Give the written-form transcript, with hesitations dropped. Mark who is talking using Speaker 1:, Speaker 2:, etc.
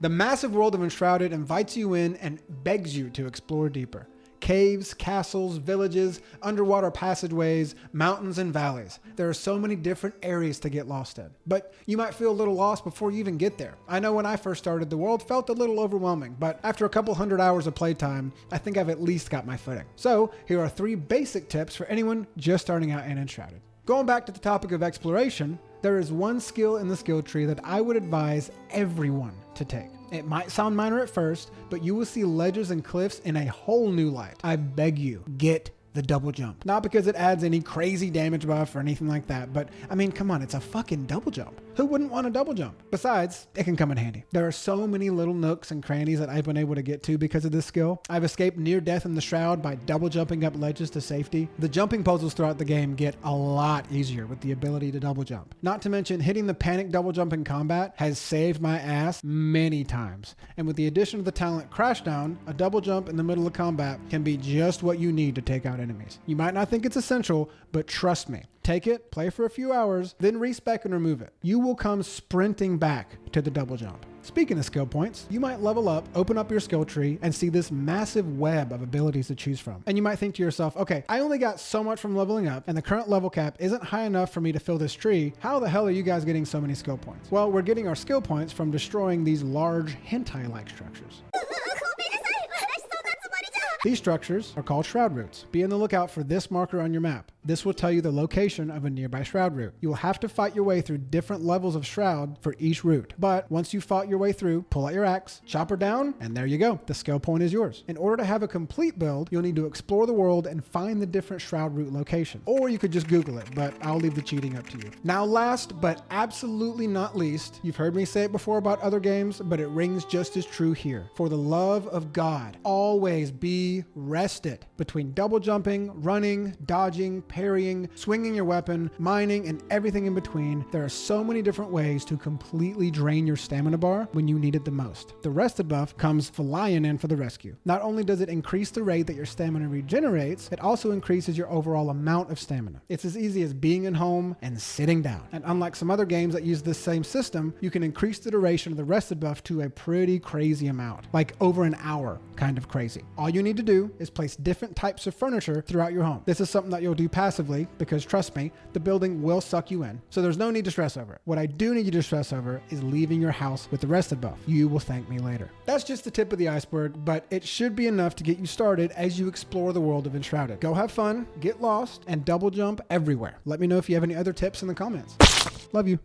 Speaker 1: The massive world of Enshrouded invites you in and begs you to explore deeper. Caves, castles, villages, underwater passageways, mountains, and valleys. There are so many different areas to get lost in. But you might feel a little lost before you even get there. I know when I first started, the world felt a little overwhelming, but after a couple hundred hours of playtime, I think I've at least got my footing. So here are 3 basic tips for anyone just starting out in Enshrouded. Going back to the topic of exploration, there is one skill in the skill tree that I would advise everyone to take. It might sound minor at first, but you will see ledges and cliffs in a whole new light. I beg you, get the double jump. Not because it adds any crazy damage buff or anything like that, but I mean, come on, it's a fucking double jump. Who wouldn't want a double jump? Besides, it can come in handy. There are so many little nooks and crannies that I've been able to get to because of this skill. I've escaped near death in the Shroud by double jumping up ledges to safety. The jumping puzzles throughout the game get a lot easier with the ability to double jump. Not to mention, hitting the panic double jump in combat has saved my ass many times. And with the addition of the talent Crashdown, a double jump in the middle of combat can be just what you need to take out enemies. You might not think it's essential, but trust me. Take it, play for a few hours, then respec and remove it. You will come sprinting back to the double jump. Speaking of skill points, you might level up, open up your skill tree, and see this massive web of abilities to choose from. And you might think to yourself, okay, I only got so much from leveling up, and the current level cap isn't high enough for me to fill this tree. How the hell are you guys getting so many skill points? Well, we're getting our skill points from destroying these large hentai-like structures. These structures are called shroud roots. Be on the lookout for this marker on your map. This will tell you the location of a nearby shroud root. You will have to fight your way through different levels of shroud for each root. But once you fought your way through, pull out your axe, chop her down, and there you go. The skill point is yours. In order to have a complete build, you'll need to explore the world and find the different shroud root locations. Or you could just Google it, but I'll leave the cheating up to you. Now last, but absolutely not least, you've heard me say it before about other games, but it rings just as true here. For the love of God, always be rested. Between double jumping, running, dodging, parrying, swinging your weapon, mining, and everything in between, there are so many different ways to completely drain your stamina bar when you need it the most. The rested buff comes flying in for the rescue. Not only does it increase the rate that your stamina regenerates, it also increases your overall amount of stamina. It's as easy as being at home and sitting down. And unlike some other games that use this same system, you can increase the duration of the rested buff to a pretty crazy amount, like over an hour, kind of crazy. All you need to do is place different types of furniture throughout your home. This is something that you'll do passively because trust me, the building will suck you in. So there's no need to stress over it. What I do need you to stress over is leaving your house with the rested buff. You will thank me later. That's just the tip of the iceberg, but it should be enough to get you started as you explore the world of Enshrouded. Go have fun, get lost, and double jump everywhere. Let me know if you have any other tips in the comments. Love you.